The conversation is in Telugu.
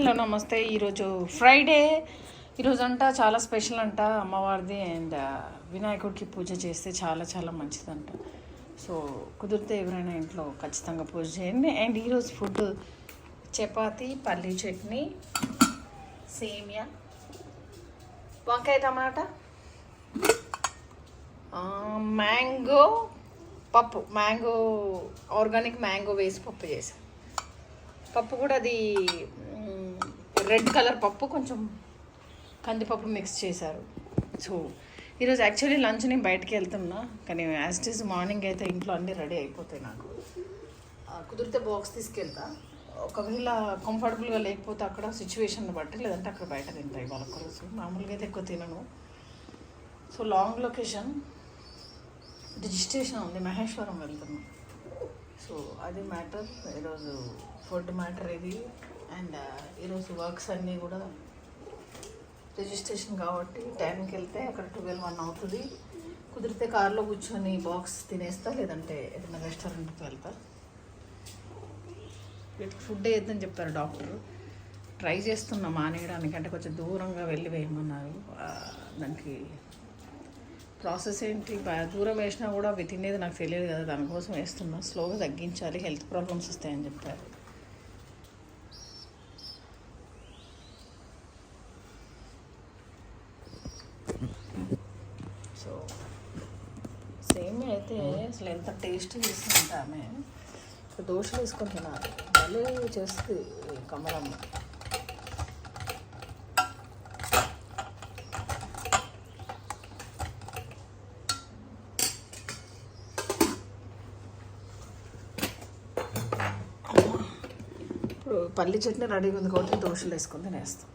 హలో నమస్తే. ఈరోజు ఫ్రైడే. ఈరోజు అంట చాలా స్పెషల్ అంట అమ్మవారిది. అండ్ వినాయకుడికి పూజ చేస్తే చాలా చాలా మంచిదంట. సో కుదిరితే ఎవరైనా ఇంట్లో ఖచ్చితంగా పూజ చేయండి. అండ్ ఈరోజు ఫుడ్ చపాతి, పల్లీ చట్నీ, సేమియా, వంకాయ టమాటా, మ్యాంగో పప్పు, మ్యాంగో ఆర్గానిక్ మ్యాంగో వేసి పప్పు చేశాను. పప్పు కూడా అది రెడ్ కలర్ పప్పు, కొంచెం కందిపప్పు మిక్స్ చేశారు. సో ఈరోజు యాక్చువల్లీ లంచ్ నేను బయటకు వెళ్తున్నా, కానీ యాజ్ ఇట్ ఈస్ మార్నింగ్ అయితే ఇంట్లో అన్నీ రెడీ అయిపోతాయి. నాకు కుదిరితే బాక్స్ తీసుకెళ్తా. ఒకవేళ కంఫర్టబుల్గా లేకపోతే అక్కడ సిచ్యువేషన్ బట్టి, లేదంటే అక్కడ బయట తింటాయి వాళ్ళ కోసం. మామూలుగా అయితే ఎక్కువ తినను. సో లాంగ్ లొకేషన్, రిజిస్ట్రేషన్ ఉంది, మహేశ్వరం వెళ్తున్నాం. సో అది మ్యాటర్, ఈరోజు ఫుడ్ మ్యాటర్ ఇది. అండ్ ఈరోజు వర్క్స్ అన్నీ కూడా రిజిస్ట్రేషన్ కాబట్టి టైంకి వెళ్తే అక్కడ 12-1 అవుతుంది. కుదిరితే కార్లో కూర్చొని బాక్స్ తినేస్తా, లేదంటే ఏదైనా రెస్టారెంట్కి వెళ్తా. వీటికి ఫుడ్ వేయద్దని చెప్పారు డాక్టర్. ట్రై చేస్తున్నా మానేయడానికి, అంటే కొంచెం దూరంగా వెళ్ళి వేయమన్నారు. దానికి ప్రాసెస్ ఏంటి, దూరం వేసినా కూడా అవి తినేది నాకు తెలియదు కదా, దానికోసం వేస్తున్నా. స్లోగా తగ్గించాలి, హెల్త్ ప్రాబ్లమ్స్ వస్తాయని చెప్పారు. సో సేమ్ అయితే అసలు ఎంత టేస్ట్ చేస్తుందంటే ఆమె దోశలు వేసుకొని తినాలి, భలే చేస్తుంది కమలమ్మ. ఇప్పుడు పల్లి చట్నీ రెడీగా ఉంది కాబట్టి దోశలు వేసుకొని తినేస్తాం.